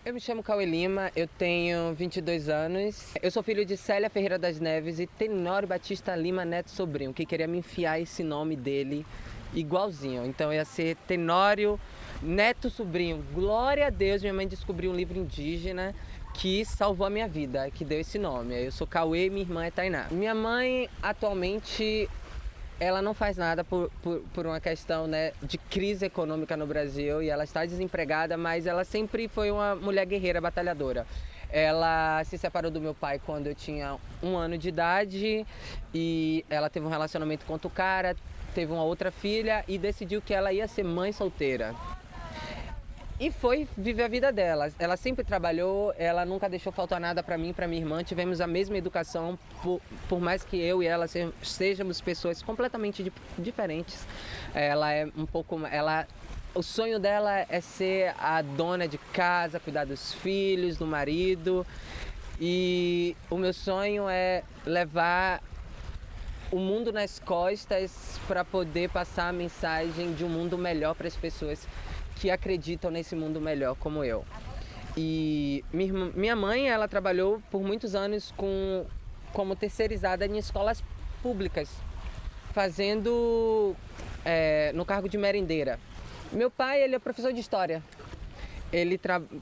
Eu me chamo Cauê Lima, eu tenho 22 anos. Eu sou filho de Célia Ferreira das Neves e Tenório Batista Lima Neto Sobrinho, que queria me enfiar esse nome dele igualzinho. Então ia ser Tenório Neto Sobrinho. Glória a Deus, minha mãe descobriu um livro indígena que salvou a minha vida, que deu esse nome. Eu sou Cauê e minha irmã é Tainá. Minha mãe, atualmente, ela não faz nada por uma questão, né, de crise econômica no Brasil e ela está desempregada, mas ela sempre foi uma mulher guerreira, batalhadora. Ela se separou do meu pai quando eu tinha 1 ano de idade e ela teve um relacionamento com outro cara, teve uma outra filha e decidiu que ela ia ser mãe solteira. E foi viver a vida dela. Ela sempre trabalhou, ela nunca deixou faltar nada para mim e para minha irmã. Tivemos a mesma educação, por mais que eu e ela sejamos pessoas completamente diferentes. Ela é um pouco... O sonho dela é ser a dona de casa, cuidar dos filhos, do marido. E o meu sonho é levar o mundo nas costas para poder passar a mensagem de um mundo melhor para as pessoas que acreditam nesse mundo melhor como eu. E minha mãe, ela trabalhou por muitos anos como terceirizada em escolas públicas, fazendo no cargo de merendeira. Meu pai, ele é professor de história. Ele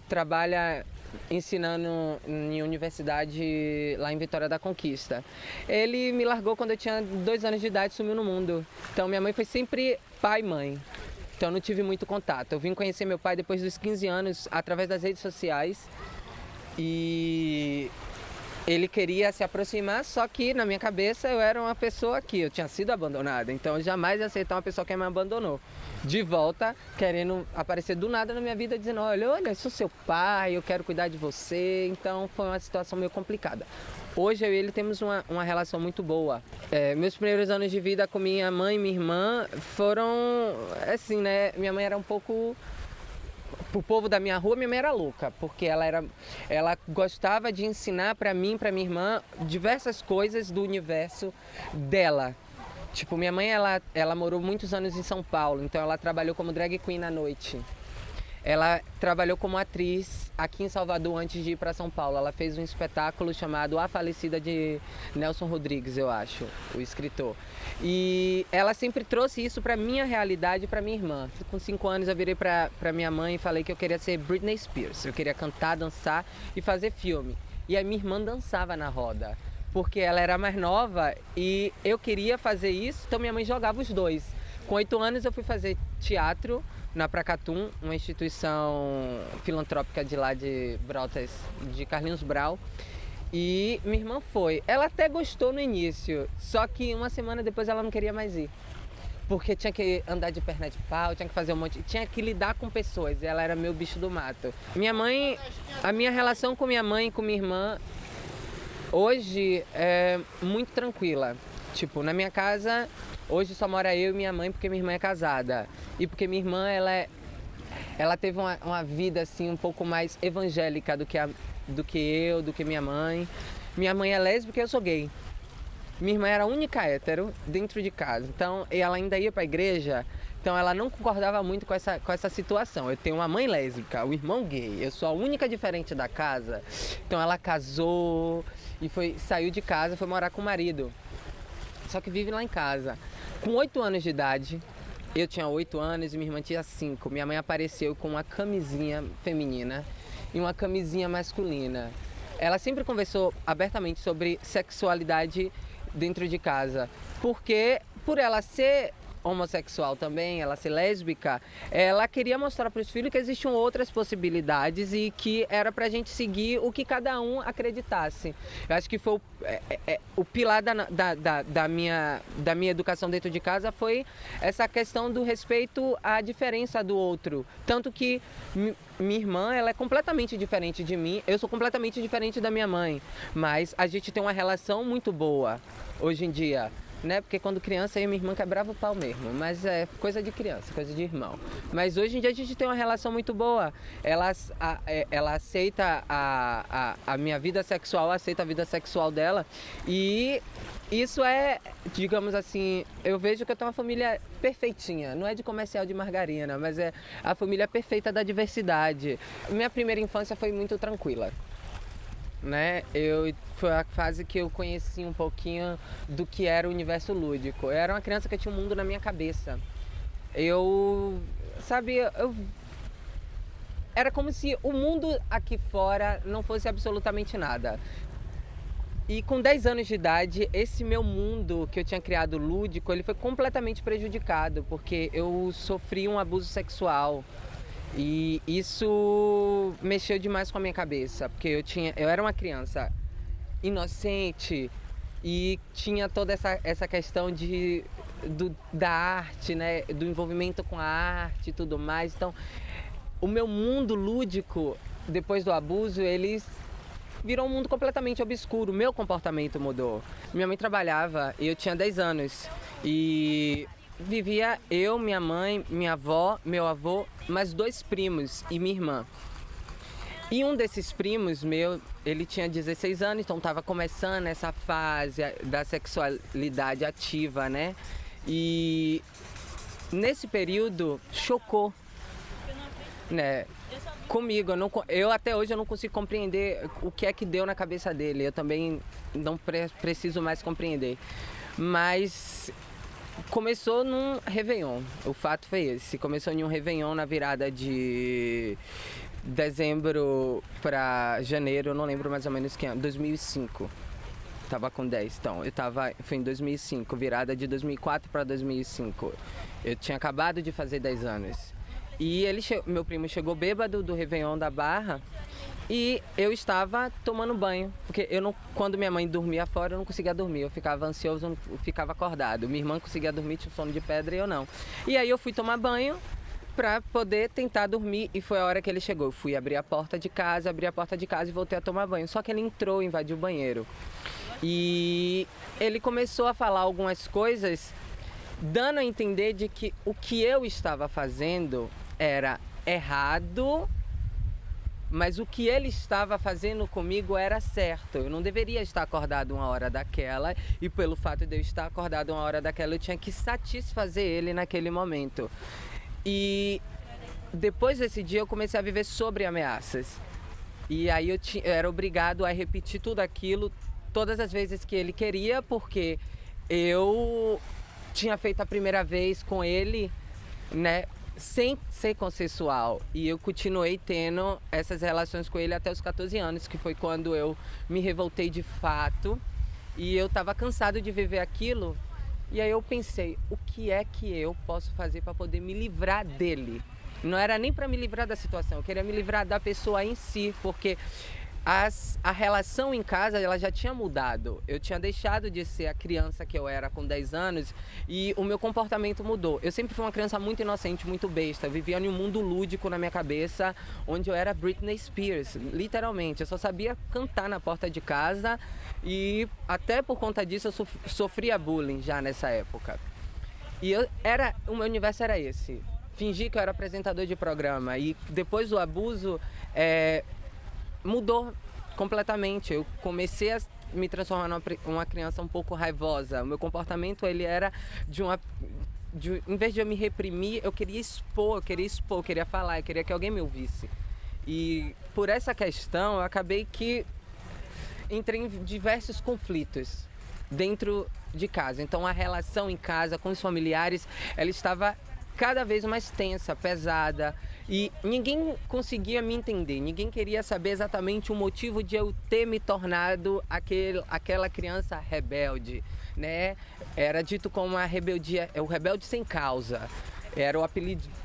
trabalha ensinando em universidade lá em Vitória da Conquista. Ele me largou quando eu tinha 2 anos de idade, sumiu no mundo. Então minha mãe foi sempre pai e mãe. Então eu não tive muito contato. Eu vim conhecer meu pai depois dos 15 anos através das redes sociais e ele queria se aproximar, só que na minha cabeça eu era uma pessoa que eu tinha sido abandonada, então eu jamais ia aceitar uma pessoa que me abandonou. De volta, querendo aparecer do nada na minha vida, dizendo, olha, eu sou seu pai, eu quero cuidar de você, então foi uma situação meio complicada. Hoje eu e ele temos uma relação muito boa. Meus primeiros anos de vida com minha mãe e minha irmã foram, assim, né, minha mãe era um pouco... Pro povo da minha rua, minha mãe era louca, porque ela gostava de ensinar para mim e para minha irmã diversas coisas do universo dela. Tipo, minha mãe, ela morou muitos anos em São Paulo, então ela trabalhou como drag queen à noite. Ela trabalhou como atriz aqui em Salvador antes de ir para São Paulo. Ela fez um espetáculo chamado A Falecida de Nelson Rodrigues, eu acho, o escritor. E ela sempre trouxe isso para minha realidade e para minha irmã. Com 5 anos eu virei para minha mãe e falei que eu queria ser Britney Spears. Eu queria cantar, dançar e fazer filme. E a minha irmã dançava na roda, porque ela era mais nova e eu queria fazer isso, então minha mãe jogava os dois. Com 8 anos eu fui fazer teatro na Pracatum, uma instituição filantrópica de lá de Brotas, de Carlinhos Brau. E minha irmã foi. Ela até gostou no início, só que 1 semana depois ela não queria mais ir. Porque tinha que andar de perna de pau, tinha que fazer um monte... Tinha que lidar com pessoas, ela era meu bicho do mato. A minha relação com minha mãe e com minha irmã hoje é muito tranquila. Tipo, na minha casa... Hoje só mora eu e minha mãe porque minha irmã é casada. E porque minha irmã, ela teve uma vida assim um pouco mais evangélica do que eu, do que minha mãe. Minha mãe é lésbica e eu sou gay. Minha irmã era a única hétero dentro de casa. Então, e ela ainda ia pra igreja, então ela não concordava muito com essa situação. Eu tenho uma mãe lésbica, um irmão gay, eu sou a única diferente da casa. Então ela casou e saiu de casa, foi morar com o marido. Só que vive lá em casa. Com 8 anos de idade, eu tinha 8 anos e minha irmã tinha 5. Minha mãe apareceu com uma camisinha feminina e uma camisinha masculina. Ela sempre conversou abertamente sobre sexualidade dentro de casa, porque por ela ser homossexual também, ela ser lésbica, ela queria mostrar para os filhos que existiam outras possibilidades e que era pra gente seguir o que cada um acreditasse. Eu acho que foi o pilar da minha educação dentro de casa foi essa questão do respeito à diferença do outro. Tanto que minha irmã, ela é completamente diferente de mim, eu sou completamente diferente da minha mãe, mas a gente tem uma relação muito boa hoje em dia. né? Porque quando criança eu e minha irmã quebrava o pau mesmo, mas é coisa de criança, coisa de irmão. Mas hoje em dia a gente tem uma relação muito boa. Ela aceita a minha vida sexual, aceita a vida sexual dela e isso é, digamos assim, eu vejo que eu tenho uma família perfeitinha, não é de comercial de margarina, mas é a família perfeita da diversidade. Minha primeira infância foi muito tranquila, né? Foi a fase que eu conheci um pouquinho do que era o universo lúdico. Eu era uma criança que tinha um mundo na minha cabeça. Era como se o mundo aqui fora não fosse absolutamente nada. E com 10 anos de idade, esse meu mundo que eu tinha criado lúdico, ele foi completamente prejudicado, porque eu sofri um abuso sexual. E isso mexeu demais com a minha cabeça, porque eu era uma criança inocente e tinha toda essa questão da arte, né? Do envolvimento com a arte e tudo mais. Então, o meu mundo lúdico, depois do abuso, ele virou um mundo completamente obscuro. Meu comportamento mudou. Minha mãe trabalhava e eu tinha 10 anos. E vivia eu, minha mãe, minha avó, meu avô, mais 2 primos e minha irmã. E um desses primos meu, ele tinha 16 anos, então estava começando essa fase da sexualidade ativa, né? E nesse período chocou, né? Comigo, eu até hoje eu não consigo compreender o que é que deu na cabeça dele. Eu também não preciso mais compreender. Mas começou num Réveillon, o fato foi esse. Começou em um Réveillon na virada de dezembro para janeiro, eu não lembro mais ou menos que ano, 2005. Tava com 10, então, foi em 2005, virada de 2004 para 2005. Eu tinha acabado de fazer 10 anos. E meu primo chegou bêbado do Réveillon da Barra e eu estava tomando banho. Porque quando minha mãe dormia fora, eu não conseguia dormir. Eu ficava ansioso, eu ficava acordado. Minha irmã conseguia dormir, tinha sono de pedra e eu não. E aí eu fui tomar banho para poder tentar dormir e foi a hora que ele chegou. Eu fui abrir a porta de casa e voltei a tomar banho. Só que ele entrou, invadiu o banheiro. E ele começou a falar algumas coisas, dando a entender de que o que eu estava fazendo era errado, mas o que ele estava fazendo comigo era certo. Eu não deveria estar acordado uma hora daquela e pelo fato de eu estar acordado uma hora daquela eu tinha que satisfazer ele naquele momento. E depois desse dia eu comecei a viver sobre ameaças. E aí eu era obrigado a repetir tudo aquilo todas as vezes que ele queria, porque eu tinha feito a primeira vez com ele, né, sem ser consensual. E eu continuei tendo essas relações com ele até os 14 anos, que foi quando eu me revoltei de fato. E eu estava cansado de viver aquilo. E aí eu pensei, o que é que eu posso fazer para poder me livrar dele? Não era nem para me livrar da situação, eu queria me livrar da pessoa em si, porque a relação em casa ela já tinha mudado. Eu tinha deixado de ser a criança que eu era com 10 anos e o meu comportamento mudou. Eu sempre fui uma criança muito inocente, muito besta. Eu vivia em um mundo lúdico na minha cabeça, onde eu era Britney Spears, literalmente. Eu só sabia cantar na porta de casa e até por conta disso eu sofria bullying já nessa época. E o meu universo era esse. Fingi que eu era apresentador de programa e depois do abuso mudou completamente. Eu comecei a me transformar numa criança um pouco raivosa. O meu comportamento ele era em vez de eu me reprimir, eu queria expor, eu queria falar, eu queria que alguém me ouvisse. E por essa questão eu acabei que entrei em diversos conflitos dentro de casa. Então a relação em casa com os familiares, ela estava cada vez mais tensa, pesada, e ninguém conseguia me entender, ninguém queria saber exatamente o motivo de eu ter me tornado aquela criança rebelde, né? Era dito como a rebeldia, o rebelde sem causa, era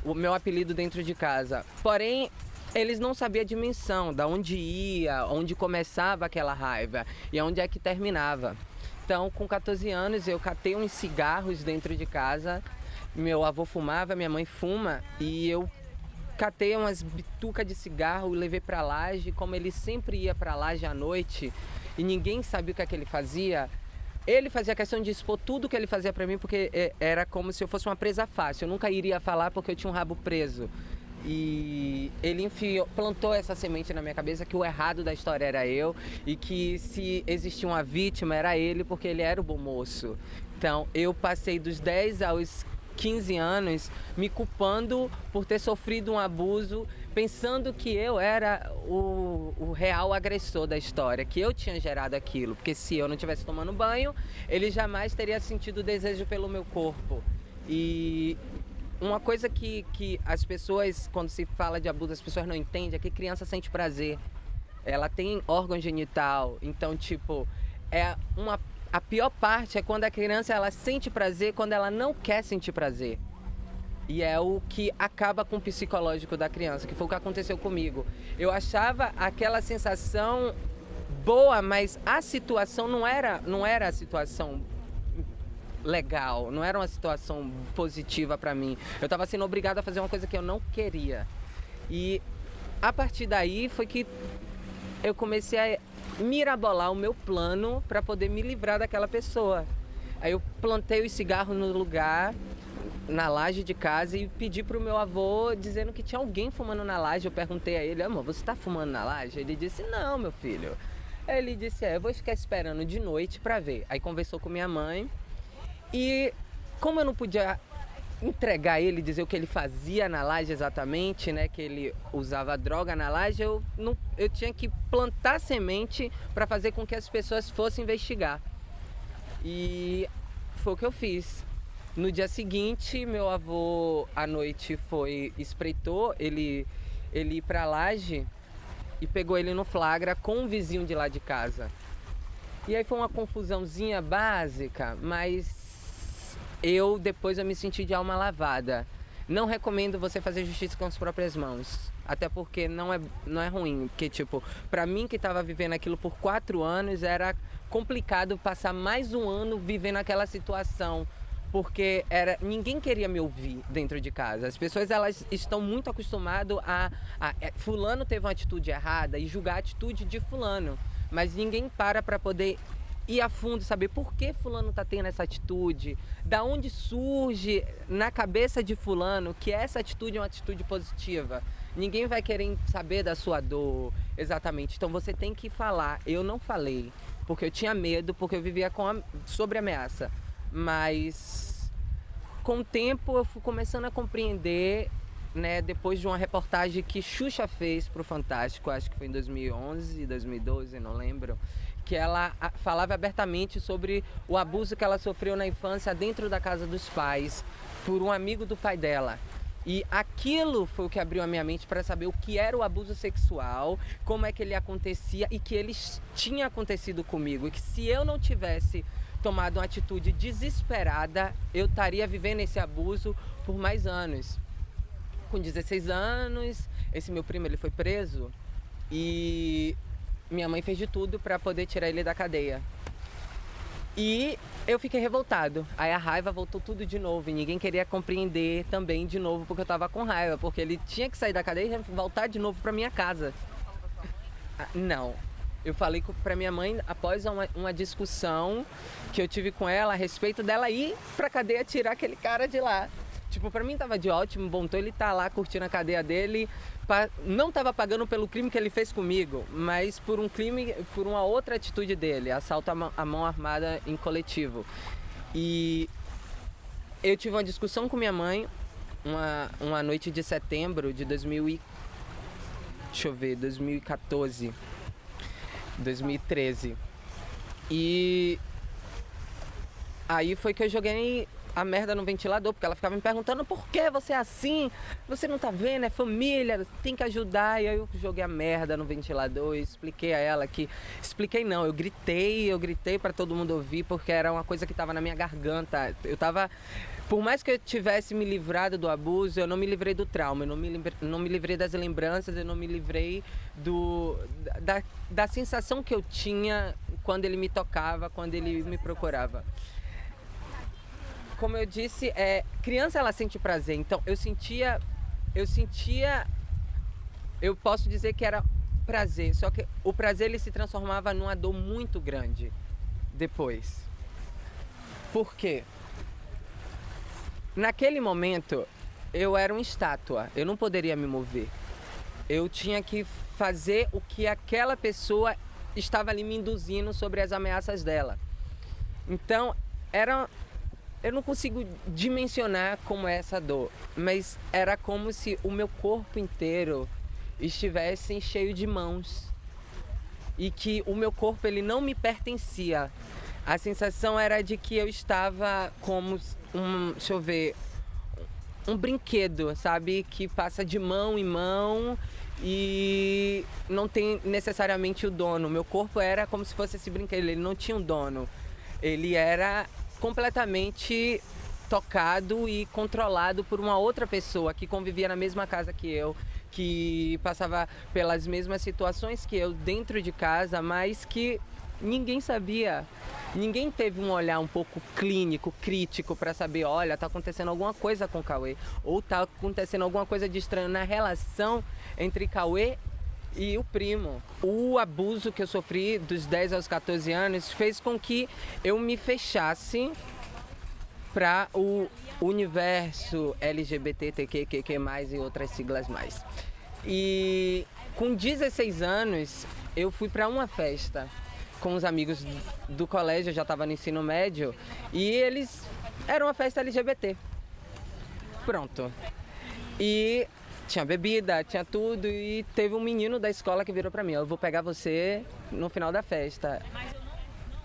o meu apelido dentro de casa. Porém, eles não sabiam a dimensão, da onde ia, onde começava aquela raiva e onde é que terminava. Então, com 14 anos, eu catei uns cigarros dentro de casa. Meu avô fumava, minha mãe fuma, e eu catei umas bitucas de cigarro e levei para a laje. Como ele sempre ia para a laje à noite e ninguém sabia o que é que ele fazia, ele fazia questão de expor tudo que ele fazia pra mim, porque era como se eu fosse uma presa fácil. Eu nunca iria falar porque eu tinha um rabo preso. E ele plantou essa semente na minha cabeça que o errado da história era eu e que se existia uma vítima era ele, porque ele era o bom moço. Então eu passei dos 10 aos 15 anos me culpando por ter sofrido um abuso, pensando que eu era o real agressor da história, que eu tinha gerado aquilo, porque se eu não estivesse tomando banho, ele jamais teria sentido desejo pelo meu corpo. E uma coisa que as pessoas, quando se fala de abuso, as pessoas não entendem, é que criança sente prazer. Ela tem órgão genital, então, tipo, a pior parte é quando a criança ela sente prazer quando ela não quer sentir prazer. E é o que acaba com o psicológico da criança, que foi o que aconteceu comigo. Eu achava aquela sensação boa, mas a situação não era a situação legal, não era uma situação positiva pra mim. Eu tava sendo obrigada a fazer uma coisa que eu não queria. E a partir daí foi que eu comecei a mirabolar o meu plano para poder me livrar daquela pessoa. Aí eu plantei os cigarros no lugar, na laje de casa, e pedi pro meu avô dizendo que tinha alguém fumando na laje. Eu perguntei a ele: amor, você tá fumando na laje? Ele disse: não, meu filho. Aí ele disse: eu vou ficar esperando de noite pra ver. Aí conversou com minha mãe. E como eu não podia entregar ele, dizer o que ele fazia na laje exatamente, né, que ele usava droga na laje, eu tinha que plantar semente para fazer com que as pessoas fossem investigar. E foi o que eu fiz. No dia seguinte, meu avô à noite espreitou ele ir para a laje e pegou ele no flagra com um vizinho de lá de casa. E aí foi uma confusãozinha básica, mas depois eu me senti de alma lavada. Não recomendo você fazer justiça com as próprias mãos. Até porque não é ruim. Porque, tipo, pra mim que tava vivendo aquilo por 4 anos, era complicado passar mais um ano vivendo aquela situação. Porque ninguém queria me ouvir dentro de casa. As pessoas, elas estão muito acostumadas fulano teve uma atitude errada e julgar a atitude de fulano. Mas ninguém para poder ir a fundo, saber por que fulano tá tendo essa atitude, da onde surge na cabeça de fulano que essa atitude é uma atitude positiva. Ninguém vai querer saber da sua dor, exatamente. Então você tem que falar. Eu não falei, porque eu tinha medo, porque eu vivia sobre ameaça. Mas com o tempo eu fui começando a compreender, né, depois de uma reportagem que Xuxa fez pro Fantástico, acho que foi em 2011, 2012, não lembro, que ela falava abertamente sobre o abuso que ela sofreu na infância dentro da casa dos pais, por um amigo do pai dela. E aquilo foi o que abriu a minha mente para saber o que era o abuso sexual, como é que ele acontecia e que ele tinha acontecido comigo. E que se eu não tivesse tomado uma atitude desesperada, eu estaria vivendo esse abuso por mais anos. Com 16 anos, esse meu primo ele foi preso e minha mãe fez de tudo para poder tirar ele da cadeia. E eu fiquei revoltado. Aí a raiva voltou tudo de novo e ninguém queria compreender também de novo porque eu tava com raiva, porque ele tinha que sair da cadeia e voltar de novo para minha casa. Não. Eu falei pra minha mãe após uma discussão que eu tive com ela a respeito dela ir pra cadeia tirar aquele cara de lá. Tipo, pra mim tava de ótimo, bom tom, ele tá lá curtindo a cadeia dele, não tava pagando pelo crime que ele fez comigo, mas por um crime, por uma outra atitude dele, assalto à mão armada em coletivo. E eu tive uma discussão com minha mãe, uma noite de setembro de 2014, 2013. E aí foi que eu joguei a merda no ventilador, porque ela ficava me perguntando: por que você é assim? Você não tá vendo? É família, tem que ajudar. E aí eu joguei a merda no ventilador e expliquei a ela que... Expliquei não, eu gritei pra todo mundo ouvir, porque era uma coisa que tava na minha garganta. Eu tava... Por mais que eu tivesse me livrado do abuso, eu não me livrei do trauma, eu não me livrei das lembranças, eu não me livrei da sensação que eu tinha quando ele me tocava, quando ele me procurava. Como eu disse, criança ela sente prazer, então eu posso dizer que era prazer, só que o prazer ele se transformava numa dor muito grande depois. Por quê? Naquele momento, eu era uma estátua, eu não poderia me mover. Eu tinha que fazer o que aquela pessoa estava ali me induzindo sobre as ameaças dela. Então, eu não consigo dimensionar como é essa dor, mas era como se o meu corpo inteiro estivesse cheio de mãos e que o meu corpo ele não me pertencia. A sensação era de que eu estava como deixa eu ver, um brinquedo, sabe? Que passa de mão em mão e não tem necessariamente o dono. Meu corpo era como se fosse esse brinquedo, ele não tinha um dono. Ele era completamente tocado e controlado por uma outra pessoa que convivia na mesma casa que eu, que passava pelas mesmas situações que eu dentro de casa, mas que ninguém sabia. Ninguém teve um olhar um pouco clínico, crítico para saber, olha, tá acontecendo alguma coisa com o Cauê, ou tá acontecendo alguma coisa de estranho na relação entre Cauê e o primo. O abuso que eu sofri dos 10 aos 14 anos fez com que eu me fechasse para o universo LGBTQIA+, e outras siglas mais. E com 16 anos eu fui para uma festa com os amigos do colégio, eu já estava no ensino médio, e eles eram uma festa LGBT. Pronto. E tinha bebida, tinha tudo, e teve um menino da escola que virou para mim, eu vou pegar você no final da festa.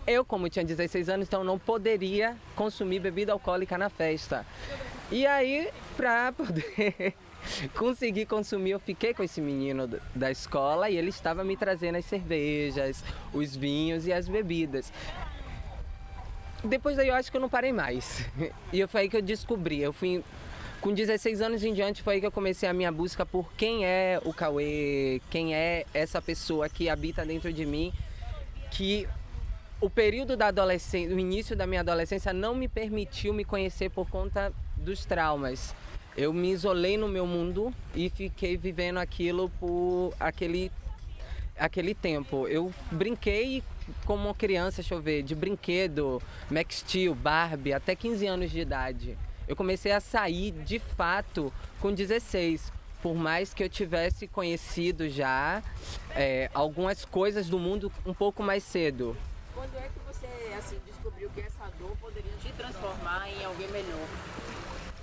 Eu, como tinha 16 anos, então não poderia consumir bebida alcoólica na festa. E aí, para poder consegui consumir, eu fiquei com esse menino da escola e ele estava me trazendo as cervejas, os vinhos e as bebidas. Depois daí eu acho que eu não parei mais. E foi aí que eu descobri, com 16 anos em diante foi aí que eu comecei a minha busca por quem é o Cauê, quem é essa pessoa que habita dentro de mim, que o período da adolescência, o início da minha adolescência não me permitiu me conhecer por conta dos traumas. Eu me isolei no meu mundo e fiquei vivendo aquilo por aquele tempo. Eu brinquei como uma criança, deixa eu ver, de brinquedo, Max Steel, Barbie, até 15 anos de idade. Eu comecei a sair de fato com 16, por mais que eu tivesse conhecido já algumas coisas do mundo um pouco mais cedo. Quando é que você descobriu que essa dor poderia te transformar em alguém melhor?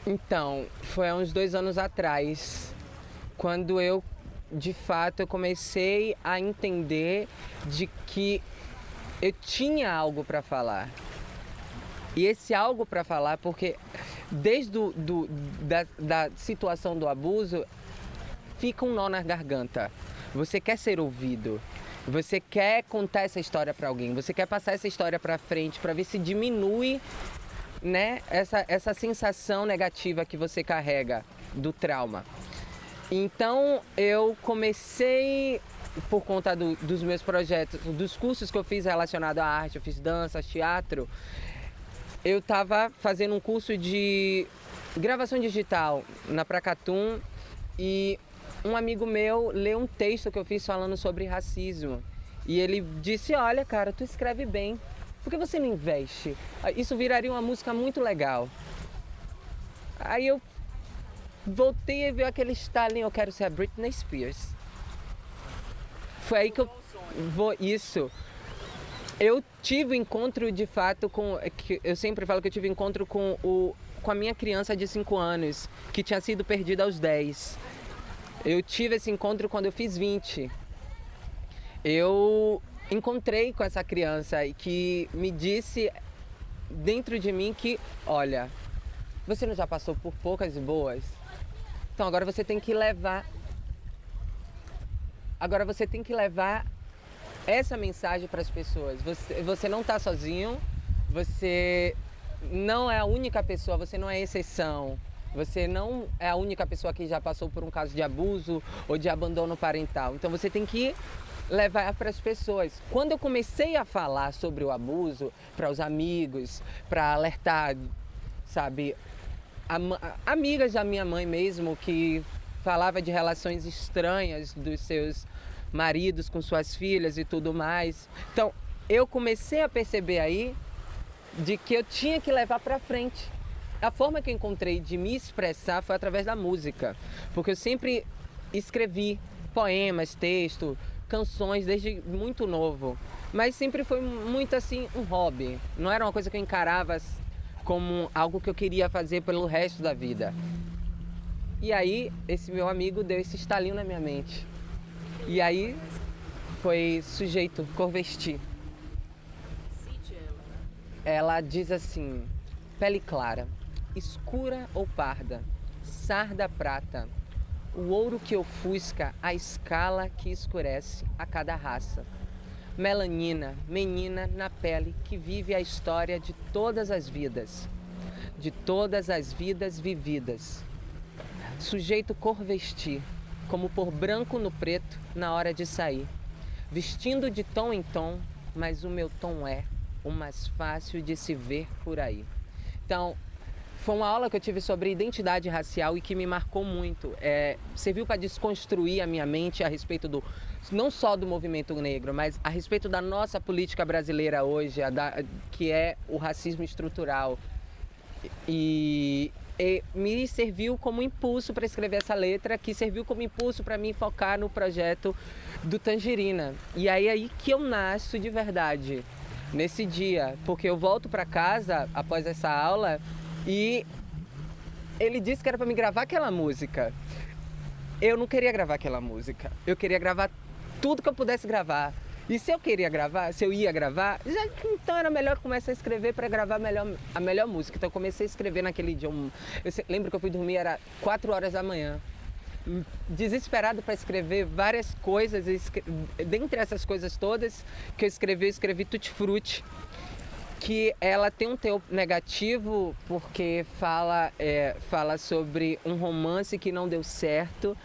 Então, foi há uns 2 anos atrás, quando eu, de fato, eu comecei a entender de que eu tinha algo para falar. E esse algo para falar, porque desde da situação do abuso, fica um nó na garganta. Você quer ser ouvido, você quer contar essa história para alguém, você quer passar essa história para frente para ver se diminui, né, essa sensação negativa que você carrega do trauma. Então eu comecei, por conta dos meus projetos, dos cursos que eu fiz relacionados à arte, eu fiz dança, teatro, eu estava fazendo um curso de gravação digital na Pracatum e um amigo meu leu um texto que eu fiz falando sobre racismo. E ele disse, olha cara, tu escreve bem, por que você não investe? Isso viraria uma música muito legal. Aí eu voltei e vi aquele estalinho, eu quero ser a Britney Spears. Foi aí que isso. Eu tive encontro de fato eu sempre falo que eu tive encontro com a minha criança de 5 anos, que tinha sido perdida aos 10. Eu tive esse encontro quando eu fiz 20. Eu encontrei com essa criança e que me disse dentro de mim que, olha, você não já passou por poucas e boas? Então agora você tem que levar essa mensagem para as pessoas. Você não está sozinho, você não é a única pessoa, você não é exceção. Você não é a única pessoa que já passou por um caso de abuso ou de abandono parental. Então você tem que levar para as pessoas. Quando eu comecei a falar sobre o abuso para os amigos, para alertar, sabe, amigas da minha mãe mesmo, que falava de relações estranhas dos seus maridos com suas filhas e tudo mais. Então, eu comecei a perceber aí de que eu tinha que levar para frente. A forma que eu encontrei de me expressar foi através da música, porque eu sempre escrevi poemas, texto, canções desde muito novo, mas sempre foi muito assim um hobby, não era uma coisa que eu encarava como algo que eu queria fazer pelo resto da vida. E aí esse meu amigo deu esse estalinho na minha mente, e aí foi Sujeito, Cor Vestir. Cite ela. Ela diz assim: pele clara, escura ou parda, sarda prata, o ouro que ofusca a escala que escurece a cada raça. Melanina, menina na pele que vive a história de todas as vidas vividas. Sujeito cor vestir, como pôr branco no preto na hora de sair. Vestindo de tom em tom, mas o meu tom é o mais fácil de se ver por aí. Então, foi uma aula que eu tive sobre identidade racial e que me marcou muito. Serviu para desconstruir a minha mente a respeito não só do movimento negro, mas a respeito da nossa política brasileira hoje, que é o racismo estrutural. E me serviu como impulso para escrever essa letra, que serviu como impulso para mim focar no projeto do Tangerina. E aí que eu nasço de verdade, nesse dia, porque eu volto para casa após essa aula e ele disse que era para me gravar aquela música. Eu não queria gravar aquela música, eu queria gravar tudo que eu pudesse gravar. E se eu queria gravar, se eu ia gravar, então era melhor começar a escrever para gravar a melhor música. Então eu comecei a escrever naquele dia. Lembro que eu fui dormir, era 4 horas da manhã. Desesperado para escrever várias coisas. Dentre essas coisas todas que eu escrevi Tutti Frutti, que ela tem um teor negativo porque fala sobre um romance que não deu certo,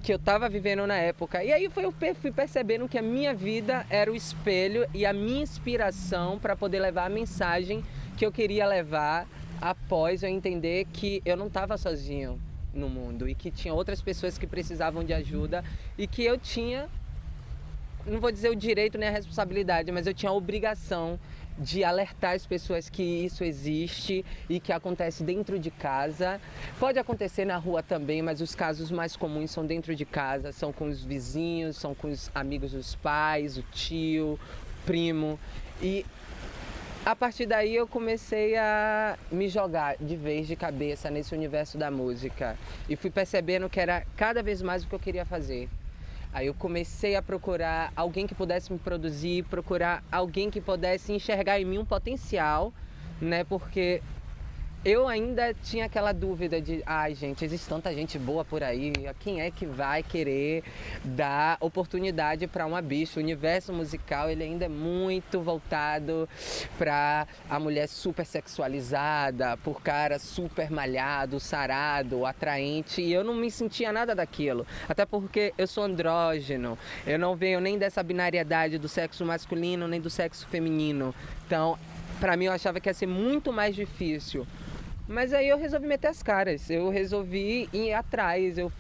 que eu estava vivendo na época. E aí eu fui percebendo que a minha vida era o espelho e a minha inspiração para poder levar a mensagem que eu queria levar após eu entender que eu não estava sozinho no mundo e que tinha outras pessoas que precisavam de ajuda e que eu tinha, não vou dizer o direito nem a responsabilidade, mas eu tinha a obrigação de alertar as pessoas que isso existe e que acontece dentro de casa. Pode acontecer na rua também, mas os casos mais comuns são dentro de casa, são com os vizinhos, são com os amigos dos pais, o tio, o primo. E a partir daí eu comecei a me jogar de vez de cabeça nesse universo da música e fui percebendo que era cada vez mais o que eu queria fazer. Aí eu comecei a procurar alguém que pudesse me produzir, procurar alguém que pudesse enxergar em mim um potencial, né? Porque eu ainda tinha aquela dúvida de, gente, existe tanta gente boa por aí, quem é que vai querer dar oportunidade para uma bicha? O universo musical, ele ainda é muito voltado para a mulher super sexualizada, por cara super malhado, sarado, atraente, e eu não me sentia nada daquilo, até porque eu sou andrógeno, eu não venho nem dessa binariedade do sexo masculino, nem do sexo feminino, então, para mim eu achava que ia ser muito mais difícil. Mas aí eu resolvi meter as caras, eu resolvi ir atrás, eu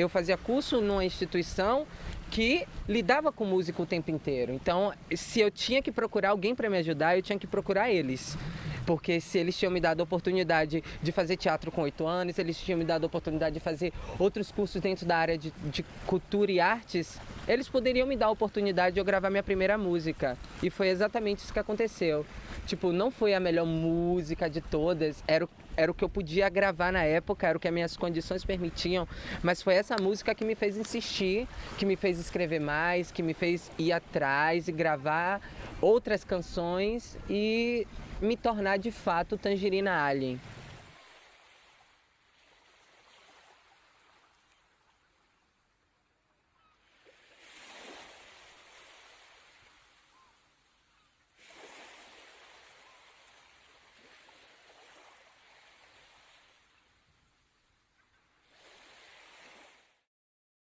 fazia curso numa instituição que lidava com música o tempo inteiro. Então, se eu tinha que procurar alguém para me ajudar, eu tinha que procurar eles. Porque se eles tinham me dado a oportunidade de fazer teatro com 8 anos, eles tinham me dado a oportunidade de fazer outros cursos dentro da área de cultura e artes, eles poderiam me dar a oportunidade de eu gravar minha primeira música. E foi exatamente isso que aconteceu. Tipo, não foi a melhor música de todas, era o que eu podia gravar na época, era o que as minhas condições permitiam, mas foi essa música que me fez insistir, que me fez escrever mais, que me fez ir atrás e gravar outras canções e me tornar de fato Tangerina Alien.